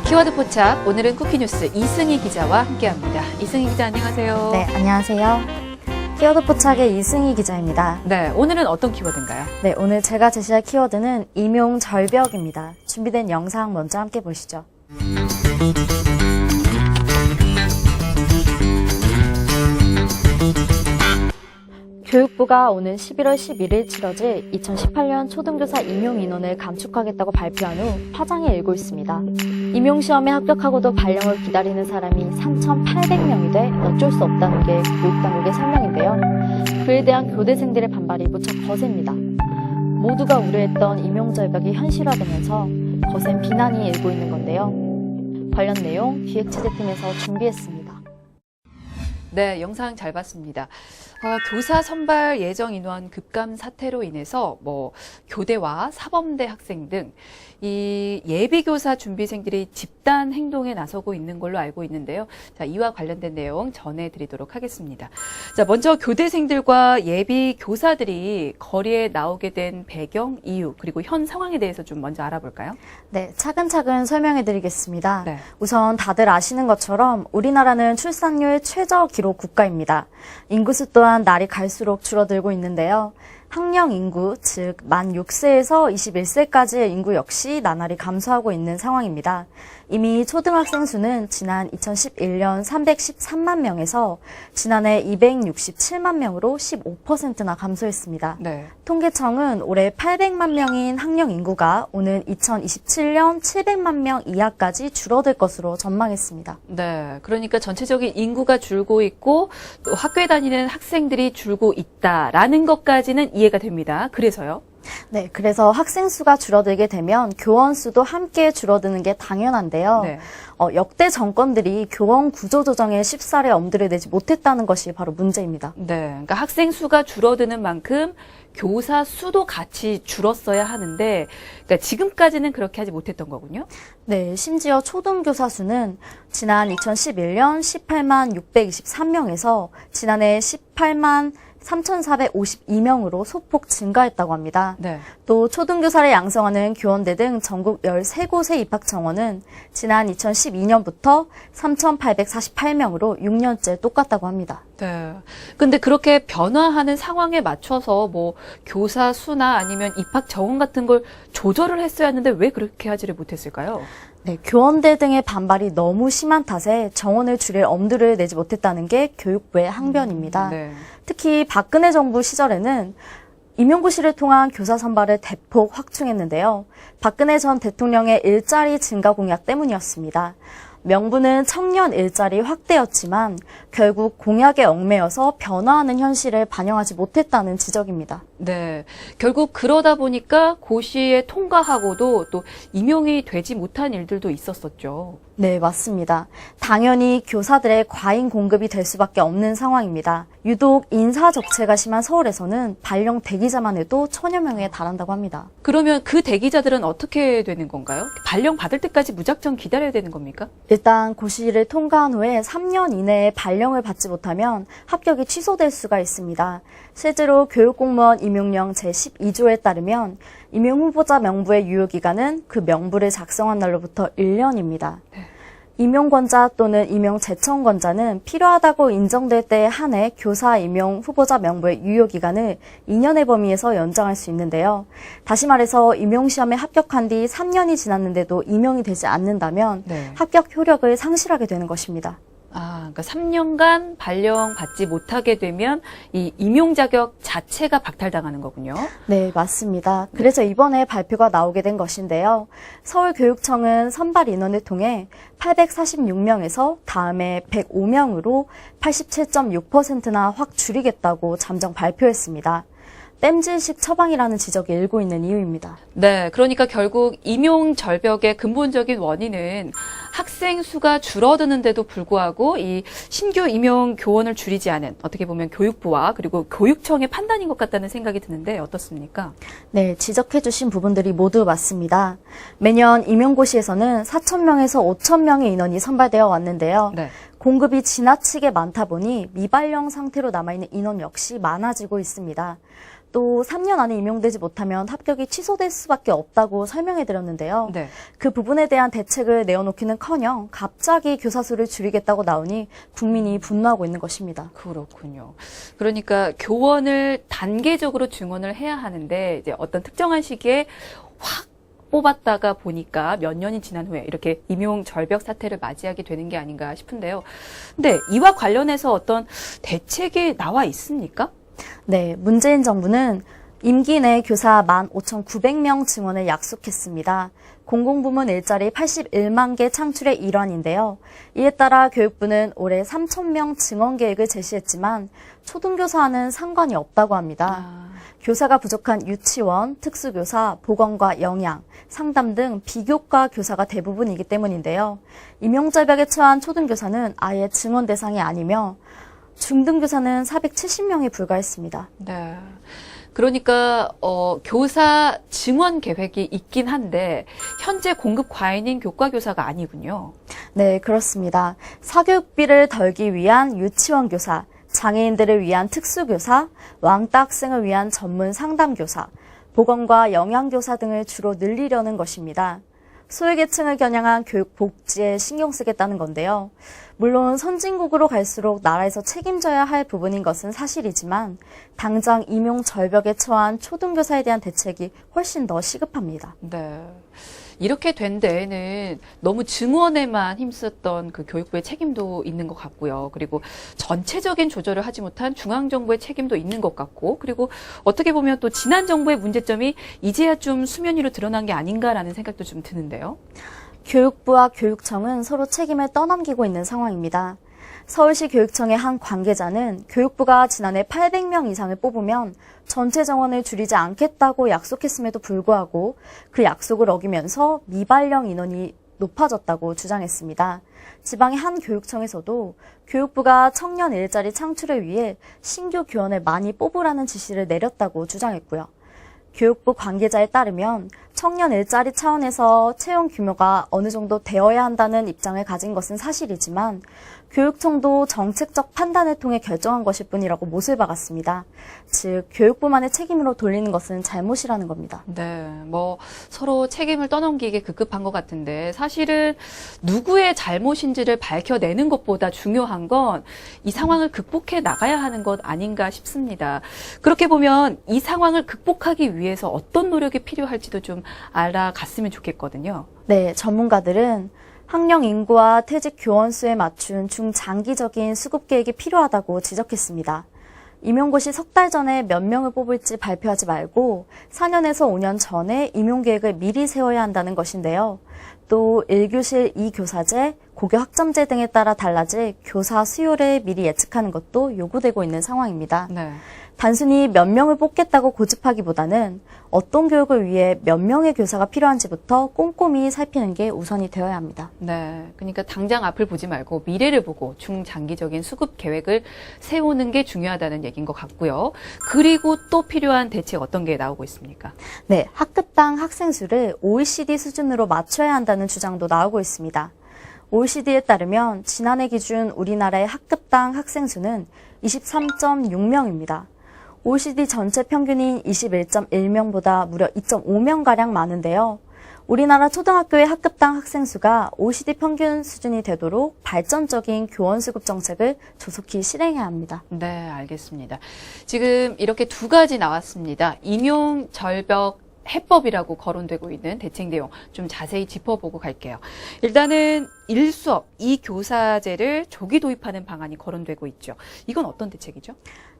키워드 포착, 오늘은 쿠키뉴스 이승희 기자와 함께합니다. 이승희 기자 안녕하세요. 네, 안녕하세요. 키워드 포착의 이승희 기자입니다. 네, 오늘은 어떤 키워드인가요? 네, 오늘 제가 제시할 키워드는 임용절벽입니다. 준비된 영상 먼저 함께 보시죠. 교육부가 오는 11월 11일 치러질 2018년 초등교사 임용 인원을 감축하겠다고 발표한 후 파장이 일고 있습니다. 임용시험에 합격하고도 발령을 기다리는 사람이 3,800명이 돼 어쩔 수 없다는 게 교육당국의 설명인데요. 그에 대한 교대생들의 반발이 무척 거셉니다. 모두가 우려했던 임용절벽이 현실화되면서 거센 비난이 일고 있는 건데요. 관련 내용 기획취재팀에서 준비했습니다. 네, 영상 잘 봤습니다. 교사 선발 예정 인원 급감 사태로 인해서 교대와 사범대 학생 등 이 예비교사 준비생들이 집단 행동에 나서고 있는 걸로 알고 있는데요. 자, 이와 관련된 내용 전해드리도록 하겠습니다. 자, 먼저 교대생들과 예비교사들이 거리에 나오게 된 배경, 이유, 그리고 현 상황에 대해서 좀 먼저 알아볼까요? 네, 차근차근 설명해드리겠습니다. 네. 우선 다들 아시는 것처럼 우리나라는 출산율 최저 기록 국가입니다. 인구수 또한 날이 갈수록 줄어들고 있는데요. 학령 인구, 즉 만 6세에서 21세까지의 인구 역시 나날이 감소하고 있는 상황입니다. 이미 초등학생 수는 지난 2011년 313만 명에서 지난해 267만 명으로 15%나 감소했습니다. 네. 통계청은 올해 800만 명인 학령 인구가 오는 2027년 700만 명 이하까지 줄어들 것으로 전망했습니다. 네, 그러니까 전체적인 인구가 줄고 있고 또 학교에 다니는 학생들이 줄고 있다라는 것까지는 이해가 됩니다. 그래서요? 네, 그래서 학생 수가 줄어들게 되면 교원 수도 함께 줄어드는 게 당연한데요. 네. 역대 정권들이 교원 구조 조정에 쉽사리 엄두를 내지 못했다는 것이 바로 문제입니다. 네, 그러니까 학생 수가 줄어드는 만큼 교사 수도 같이 줄었어야 하는데, 그러니까 지금까지는 그렇게 하지 못했던 거군요. 네, 심지어 초등교사 수는 지난 2011년 18만 623명에서 지난해 18만 3,452명으로 소폭 증가했다고 합니다. 네. 또 초등교사를 양성하는 교원대 등 전국 13곳의 입학정원은 지난 2012년부터 3,848명으로 6년째 똑같다고 합니다. 네. 근데 그렇게 변화하는 상황에 맞춰서 교사 수나 아니면 입학 정원 같은 걸 조절을 했어야 하는데 왜 그렇게 하지를 못했을까요? 네, 교원대 등의 반발이 너무 심한 탓에 정원을 줄일 엄두를 내지 못했다는 게 교육부의 항변입니다. 네. 특히 박근혜 정부 시절에는 임용고시를 통한 교사 선발을 대폭 확충했는데요. 박근혜 전 대통령의 일자리 증가 공약 때문이었습니다. 명분은 청년 일자리 확대였지만 결국 공약에 얽매여서 변화하는 현실을 반영하지 못했다는 지적입니다. 네. 결국 그러다 보니까 고시에 통과하고도 또 임용이 되지 못한 일들도 있었었죠. 네, 맞습니다. 당연히 교사들의 과잉 공급이 될 수밖에 없는 상황입니다. 유독 인사 적체가 심한 서울에서는 발령 대기자만 해도 1,000여 명에 달한다고 합니다. 그러면 그 대기자들은 어떻게 되는 건가요? 발령 받을 때까지 무작정 기다려야 되는 겁니까? 일단 고시를 통과한 후에 3년 이내에 발령을 받지 못하면 합격이 취소될 수가 있습니다. 실제로 교육공무원 임용령 제12조에 따르면 임용후보자 명부의 유효기간은 그 명부를 작성한 날로부터 1년입니다. 네. 임용권자 또는 임용재청권자는 필요하다고 인정될 때에 한해 교사 임용 후보자 명부의 유효기간을 2년의 범위에서 연장할 수 있는데요. 다시 말해서 임용시험에 합격한 뒤 3년이 지났는데도 임용이 되지 않는다면 네. 합격 효력을 상실하게 되는 것입니다. 그러니까 3년간 발령 받지 못하게 되면 이 임용 자격 자체가 박탈당하는 거군요. 네, 맞습니다. 그래서 이번에 발표가 나오게 된 것인데요. 서울교육청은 선발 인원을 통해 846명에서 다음에 105명으로 87.6%나 확 줄이겠다고 잠정 발표했습니다. 땜질식 처방이라는 지적이 일고 있는 이유입니다. 네, 그러니까 결국 임용 절벽의 근본적인 원인은 학생 수가 줄어드는데도 불구하고 이 신규 임용 교원을 줄이지 않은 어떻게 보면 교육부와 그리고 교육청의 판단인 것 같다는 생각이 드는데 어떻습니까? 네, 지적해 주신 부분들이 모두 맞습니다. 매년 임용고시에서는 4,000명에서 5,000명의 인원이 선발되어 왔는데요. 네. 공급이 지나치게 많다 보니 미발령 상태로 남아있는 인원 역시 많아지고 있습니다. 또 3년 안에 임용되지 못하면 합격이 취소될 수밖에 없다고 설명해 드렸는데요. 네. 그 부분에 대한 대책을 내어놓기는커녕 갑자기 교사 수를 줄이겠다고 나오니 국민이 분노하고 있는 것입니다. 그렇군요. 그러니까 교원을 단계적으로 증원을 해야 하는데 이제 어떤 특정한 시기에 확 뽑았다가 보니까 몇 년이 지난 후에 이렇게 임용 절벽 사태를 맞이하게 되는 게 아닌가 싶은데요. 근데 이와 관련해서 어떤 대책이 나와 있습니까? 네, 문재인 정부는 임기 내 교사 15,900명 증원을 약속했습니다. 공공부문 일자리 81만 개 창출의 일환인데요. 이에 따라 교육부는 올해 3,000명 증원 계획을 제시했지만 초등교사와는 상관이 없다고 합니다. 교사가 부족한 유치원, 특수교사, 보건과 영양, 상담 등 비교과 교사가 대부분이기 때문인데요. 임용절벽에 처한 초등교사는 아예 증원 대상이 아니며 중등교사는 470명에 불과했습니다. 네. 그러니까 교사 증원 계획이 있긴 한데 현재 공급 과잉인 교과 교사가 아니군요. 네, 그렇습니다. 사교육비를 덜기 위한 유치원 교사, 장애인들을 위한 특수교사, 왕따 학생을 위한 전문 상담교사, 보건과 영양교사 등을 주로 늘리려는 것입니다. 소외계층을 겨냥한 교육 복지에 신경 쓰겠다는 건데요. 물론 선진국으로 갈수록 나라에서 책임져야 할 부분인 것은 사실이지만 당장 임용 절벽에 처한 초등교사에 대한 대책이 훨씬 더 시급합니다. 네. 이렇게 된 데에는 너무 증원에만 힘썼던 그 교육부의 책임도 있는 것 같고요. 그리고 전체적인 조절을 하지 못한 중앙정부의 책임도 있는 것 같고, 그리고 어떻게 보면 또 지난 정부의 문제점이 이제야 좀 수면 위로 드러난 게 아닌가라는 생각도 좀 드는데요. 교육부와 교육청은 서로 책임을 떠넘기고 있는 상황입니다. 서울시 교육청의 한 관계자는 교육부가 지난해 800명 이상을 뽑으면 전체 정원을 줄이지 않겠다고 약속했음에도 불구하고 그 약속을 어기면서 미발령 인원이 높아졌다고 주장했습니다. 지방의 한 교육청에서도 교육부가 청년 일자리 창출을 위해 신규 교원을 많이 뽑으라는 지시를 내렸다고 주장했고요. 교육부 관계자에 따르면 청년 일자리 차원에서 채용 규모가 어느 정도 되어야 한다는 입장을 가진 것은 사실이지만 교육청도 정책적 판단을 통해 결정한 것일 뿐이라고 못을 박았습니다. 즉 교육부만의 책임으로 돌리는 것은 잘못이라는 겁니다. 네, 뭐 서로 책임을 떠넘기게 급급한 것 같은데 사실은 누구의 잘못인지를 밝혀내는 것보다 중요한 건 이 상황을 극복해 나가야 하는 것 아닌가 싶습니다. 그렇게 보면 이 상황을 극복하기 위해서 어떤 노력이 필요할지도 좀 알아갔으면 좋겠거든요. 네, 전문가들은 학령 인구와 퇴직 교원 수에 맞춘 중장기적인 수급 계획이 필요하다고 지적했습니다. 임용고시 석 달 전에 몇 명을 뽑을지 발표하지 말고 4년에서 5년 전에 임용 계획을 미리 세워야 한다는 것인데요. 또 1교실 2교사제, 고교 학점제 등에 따라 달라질 교사 수요를 미리 예측하는 것도 요구되고 있는 상황입니다. 네. 단순히 몇 명을 뽑겠다고 고집하기보다는 어떤 교육을 위해 몇 명의 교사가 필요한지부터 꼼꼼히 살피는 게 우선이 되어야 합니다. 네. 그러니까 당장 앞을 보지 말고 미래를 보고 중장기적인 수급 계획을 세우는 게 중요하다는 얘기인 것 같고요. 그리고 또 필요한 대책 어떤 게 나오고 있습니까? 네, 학급당 학생 수를 OECD 수준으로 맞춰야 한다는 주장도 나오고 있습니다. OECD에 따르면 지난해 기준 우리나라의 학급당 학생 수는 23.6명입니다. OECD 전체 평균인 21.1명보다 무려 2.5명가량 많은데요. 우리나라 초등학교의 학급당 학생 수가 OECD 평균 수준이 되도록 발전적인 교원 수급 정책을 조속히 실행해야 합니다. 네, 알겠습니다. 지금 이렇게 두 가지 나왔습니다. 임용 절벽 해법이라고 거론되고 있는 대책 내용 좀 자세히 짚어보고 갈게요. 일단은 1수업 2교사제를 조기 도입하는 방안이 거론되고 있죠. 이건 어떤 대책이죠?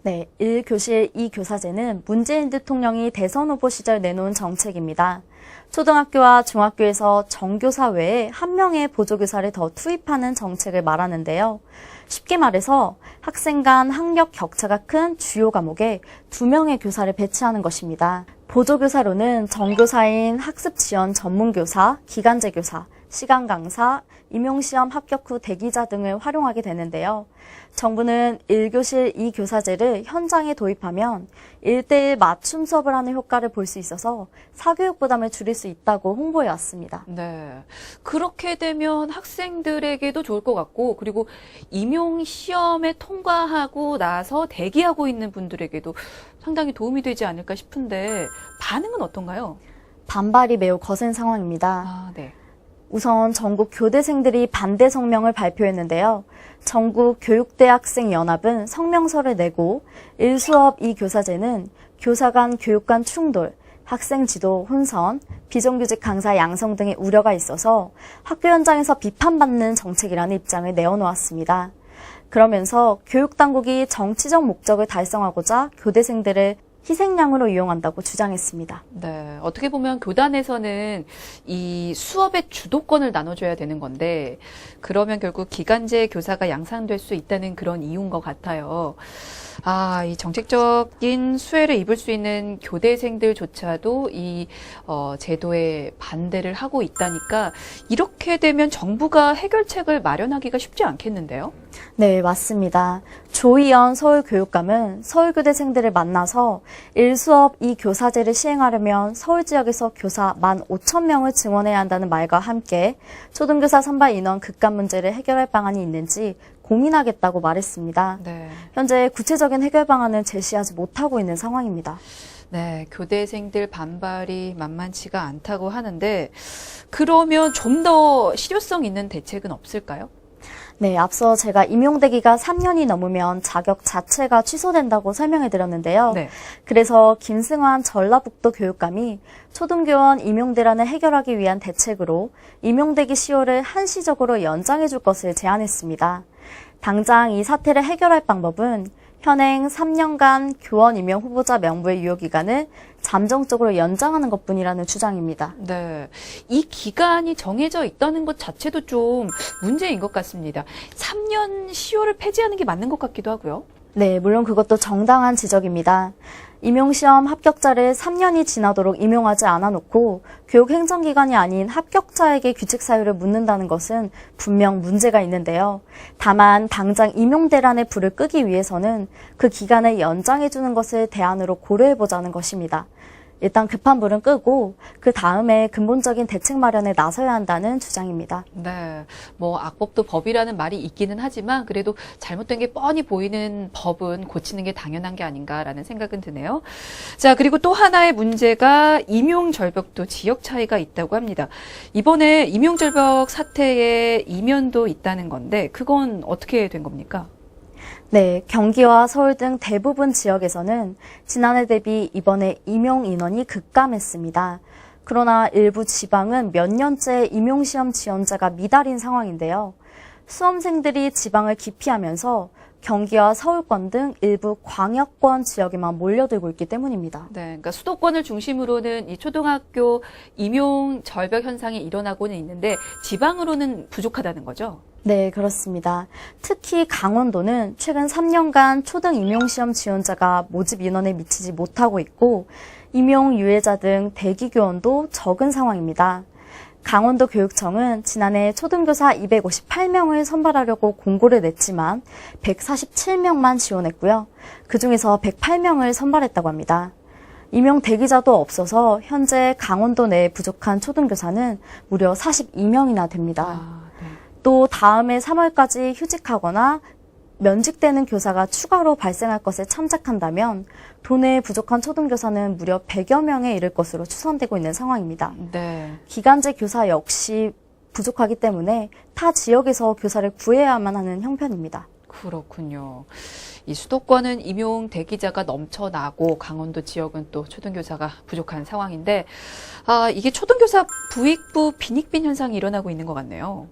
네, 1교실 2교사제는 문재인 대통령이 대선 후보 시절 내놓은 정책입니다. 초등학교와 중학교에서 정교사 외에 한 명의 보조교사를 더 투입하는 정책을 말하는데요. 쉽게 말해서 학생 간 학력 격차가 큰 주요 과목에 2명의 교사를 배치하는 것입니다. 보조교사로는 정교사인 학습지원 전문교사, 기간제 교사, 시간 강사, 임용시험 합격 후 대기자 등을 활용하게 되는데요. 정부는 1교실 2교사제를 현장에 도입하면 1대1 맞춤 수업을 하는 효과를 볼 수 있어서 사교육 부담을 줄일 수 있다고 홍보해 왔습니다. 네. 그렇게 되면 학생들에게도 좋을 것 같고, 그리고 임용 시험에 통과하고 나서 대기하고 있는 분들에게도 상당히 도움이 되지 않을까 싶은데, 반응은 어떤가요? 반발이 매우 거센 상황입니다. 아, 네. 우선 전국 교대생들이 반대 성명을 발표했는데요. 전국 교육대학생연합은 성명서를 내고 1수업 2교사제는 교사 간 교육 간 충돌, 학생 지도 혼선, 비정규직 강사 양성 등의 우려가 있어서 학교 현장에서 비판받는 정책이라는 입장을 내어놓았습니다. 그러면서 교육당국이 정치적 목적을 달성하고자 교대생들을 희생양으로 이용한다고 주장했습니다. 네. 어떻게 보면 교단에서는 이 수업의 주도권을 나눠줘야 되는 건데, 그러면 결국 기간제 교사가 양산될 수 있다는 그런 이유인 것 같아요. 아, 이 정책적인 수혜를 입을 수 있는 교대생들조차도 이 제도에 반대를 하고 있다니까, 이렇게 되면 정부가 해결책을 마련하기가 쉽지 않겠는데요? 네, 맞습니다. 조희연 서울교육감은 서울교대생들을 만나서 1수업 2교사제를 시행하려면 서울 지역에서 교사 15,000명을 증원해야 한다는 말과 함께 초등교사 선발 인원 급감 문제를 해결할 방안이 있는지 고민하겠다고 말했습니다. 네. 현재 구체적인 해결 방안을 제시하지 못하고 있는 상황입니다. 네, 교대생들 반발이 만만치가 않다고 하는데, 그러면 좀 더 실효성 있는 대책은 없을까요? 네, 앞서 제가 임용되기가 3년이 넘으면 자격 자체가 취소된다고 설명해 드렸는데요. 네. 그래서 김승환 전라북도 교육감이 초등교원 임용대란을 해결하기 위한 대책으로 임용되기 시효를 한시적으로 연장해 줄 것을 제안했습니다. 당장 이 사태를 해결할 방법은 현행 3년간 교원 임용 후보자 명부의 유효기간을 잠정적으로 연장하는 것뿐이라는 주장입니다. 네. 이 기간이 정해져 있다는 것 자체도 좀 문제인 것 같습니다. 3년 시효를 폐지하는 게 맞는 것 같기도 하고요. 네, 물론 그것도 정당한 지적입니다. 임용시험 합격자를 3년이 지나도록 임용하지 않아 놓고 교육행정기관이 아닌 합격자에게 규칙 사유를 묻는다는 것은 분명 문제가 있는데요. 다만 당장 임용대란의 불을 끄기 위해서는 그 기간을 연장해주는 것을 대안으로 고려해보자는 것입니다. 일단 급한 불은 끄고 그 다음에 근본적인 대책 마련에 나서야 한다는 주장입니다. 네. 뭐 악법도 법이라는 말이 있기는 하지만 그래도 잘못된 게 뻔히 보이는 법은 고치는 게 당연한 게 아닌가라는 생각은 드네요. 자, 그리고 또 하나의 문제가 임용 절벽도 지역 차이가 있다고 합니다. 이번에 임용 절벽 사태에 이면도 있다는 건데 그건 어떻게 된 겁니까? 네, 경기와 서울 등 대부분 지역에서는 지난해 대비 이번에 임용 인원이 급감했습니다. 그러나 일부 지방은 몇 년째 임용시험 지원자가 미달인 상황인데요. 수험생들이 지방을 기피하면서 경기와 서울권 등 일부 광역권 지역에만 몰려들고 있기 때문입니다. 네, 그러니까 수도권을 중심으로는 이 초등학교 임용 절벽 현상이 일어나고는 있는데 지방으로는 부족하다는 거죠? 네, 그렇습니다. 특히 강원도는 최근 3년간 초등 임용시험 지원자가 모집 인원에 미치지 못하고 있고 임용 유예자 등 대기 교원도 적은 상황입니다. 강원도 교육청은 지난해 초등교사 258명을 선발하려고 공고를 냈지만 147명만 지원했고요. 그중에서 108명을 선발했다고 합니다. 임용 대기자도 없어서 현재 강원도 내에 부족한 초등교사는 무려 42명이나 됩니다. 또 다음해 3월까지 휴직하거나 면직되는 교사가 추가로 발생할 것을 참작한다면 도내에 부족한 초등교사는 무려 100여 명에 이를 것으로 추산되고 있는 상황입니다. 네. 기간제 교사 역시 부족하기 때문에 타 지역에서 교사를 구해야만 하는 형편입니다. 그렇군요. 이 수도권은 임용 대기자가 넘쳐나고 강원도 지역은 또 초등교사가 부족한 상황인데 이게 초등교사 부익부 빈익빈 현상이 일어나고 있는 것 같네요.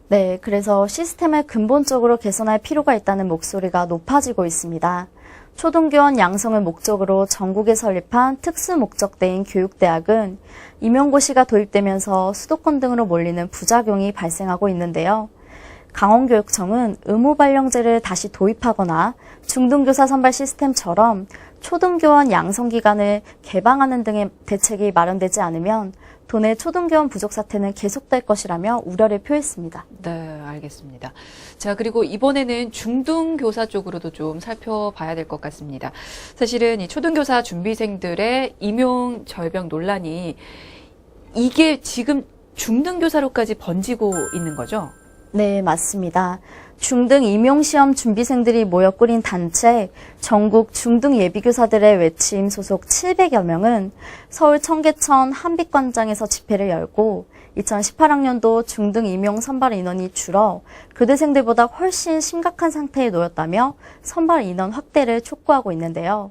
네, 그래서 시스템을 근본적으로 개선할 필요가 있다는 목소리가 높아지고 있습니다. 초등교원 양성을 목적으로 전국에 설립한 특수목적대인 교육대학은 임용고시가 도입되면서 수도권 등으로 몰리는 부작용이 발생하고 있는데요. 강원교육청은 의무발령제를 다시 도입하거나 중등교사 선발 시스템처럼 초등교원 양성기관을 개방하는 등의 대책이 마련되지 않으면 도내 초등교원 부족 사태는 계속될 것이라며 우려를 표했습니다. 네, 알겠습니다. 자, 그리고 이번에는 중등교사 쪽으로도 좀 살펴봐야 될 것 같습니다. 사실은 이 초등교사 준비생들의 임용 절벽 논란이 이게 지금 중등교사로까지 번지고 있는 거죠? 네, 맞습니다. 중등 임용시험 준비생들이 모여 꾸린 단체 전국 중등 예비교사들의 외침 소속 700여 명은 서울 청계천 한빛광장에서 집회를 열고 2018학년도 중등 임용 선발 인원이 줄어 교대생들보다 훨씬 심각한 상태에 놓였다며 선발 인원 확대를 촉구하고 있는데요.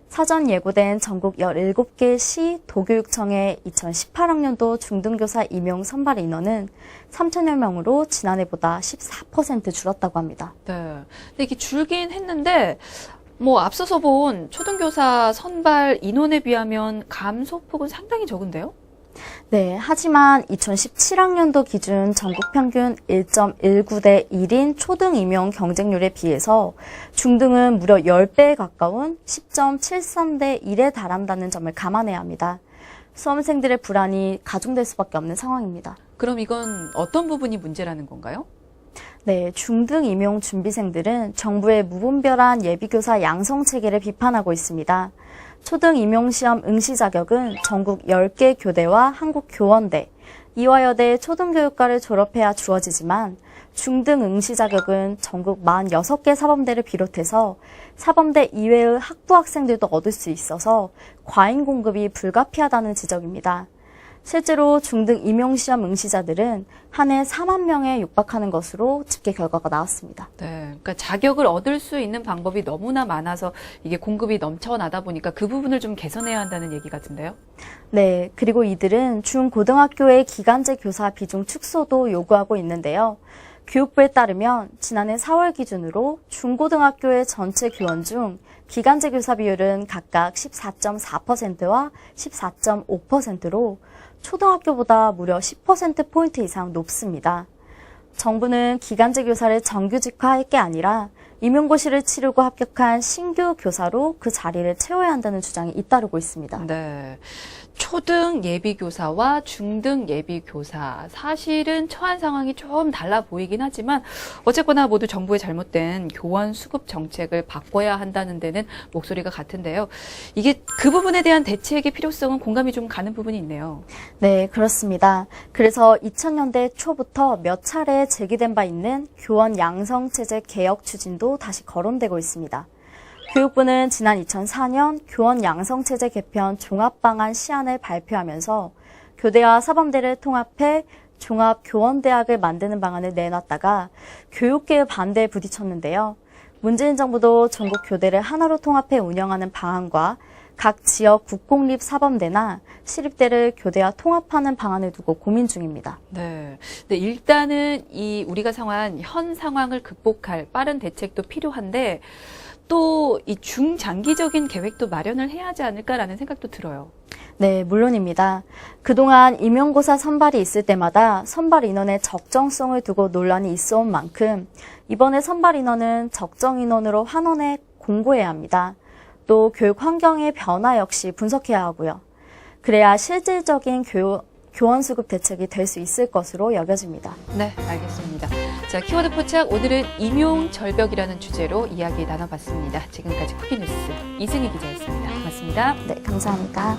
사전 예고된 전국 17개 시 도교육청의 2018학년도 중등교사 임용 선발 인원은 3천여 명으로 지난해보다 14% 줄었다고 합니다. 네. 근데 이게 줄긴 했는데, 뭐, 앞서서 본 초등교사 선발 인원에 비하면 감소폭은 상당히 적은데요? 네, 하지만 2017학년도 기준 전국 평균 1.19대 1인 초등 임용 경쟁률에 비해서 중등은 무려 10배에 가까운 10.73대 1에 달한다는 점을 감안해야 합니다. 수험생들의 불안이 가중될 수밖에 없는 상황입니다. 그럼 이건 어떤 부분이 문제라는 건가요? 네, 중등 임용 준비생들은 정부의 무분별한 예비교사 양성 체계를 비판하고 있습니다. 초등 임용시험 응시 자격은 전국 10개 교대와 한국교원대, 이화여대 초등교육과를 졸업해야 주어지지만 중등 응시 자격은 전국 46개 사범대를 비롯해서 사범대 이외의 학부 학생들도 얻을 수 있어서 과잉 공급이 불가피하다는 지적입니다. 실제로 중등 임용시험 응시자들은 한 해 4만 명에 육박하는 것으로 집계 결과가 나왔습니다. 네. 그러니까 자격을 얻을 수 있는 방법이 너무나 많아서 이게 공급이 넘쳐나다 보니까 그 부분을 좀 개선해야 한다는 얘기 같은데요? 네, 그리고 이들은 중고등학교의 기간제 교사 비중 축소도 요구하고 있는데요. 교육부에 따르면 지난해 4월 기준으로 중고등학교의 전체 교원 중 기간제 교사 비율은 각각 14.4%와 14.5%로 초등학교보다 무려 10%포인트 이상 높습니다. 정부는 기간제 교사를 정규직화할 게 아니라 임용고시를 치르고 합격한 신규 교사로 그 자리를 채워야 한다는 주장이 잇따르고 있습니다. 네. 초등 예비교사와 중등 예비교사 사실은 처한 상황이 좀 달라 보이긴 하지만 어쨌거나 모두 정부의 잘못된 교원 수급 정책을 바꿔야 한다는 데는 목소리가 같은데요. 이게 그 부분에 대한 대책의 필요성은 공감이 좀 가는 부분이 있네요. 네, 그렇습니다. 그래서 2000년대 초부터 몇 차례 제기된 바 있는 교원 양성체제 개혁 추진도 다시 거론되고 있습니다. 교육부는 지난 2004년 교원 양성체제 개편 종합방안 시안을 발표하면서 교대와 사범대를 통합해 종합교원대학을 만드는 방안을 내놨다가 교육계의 반대에 부딪혔는데요. 문재인 정부도 전국 교대를 하나로 통합해 운영하는 방안과 각 지역 국공립 사범대나 시립대를 교대와 통합하는 방안을 두고 고민 중입니다. 네. 근데 일단은 우리가 현 상황을 극복할 빠른 대책도 필요한데 또 이 중장기적인 계획도 마련을 해야 하지 않을까라는 생각도 들어요. 네, 물론입니다. 그동안 임용고사 선발이 있을 때마다 선발 인원의 적정성을 두고 논란이 있어 온 만큼 이번에 선발 인원은 적정 인원으로 환원해 공고해야 합니다. 또 교육 환경의 변화 역시 분석해야 하고요. 그래야 실질적인 교원 수급 대책이 될 수 있을 것으로 여겨집니다. 네, 알겠습니다. 자, 키워드 포착 오늘은 임용 절벽이라는 주제로 이야기 나눠봤습니다. 지금까지 쿠키뉴스 이승희 기자였습니다. 고맙습니다. 네, 감사합니다.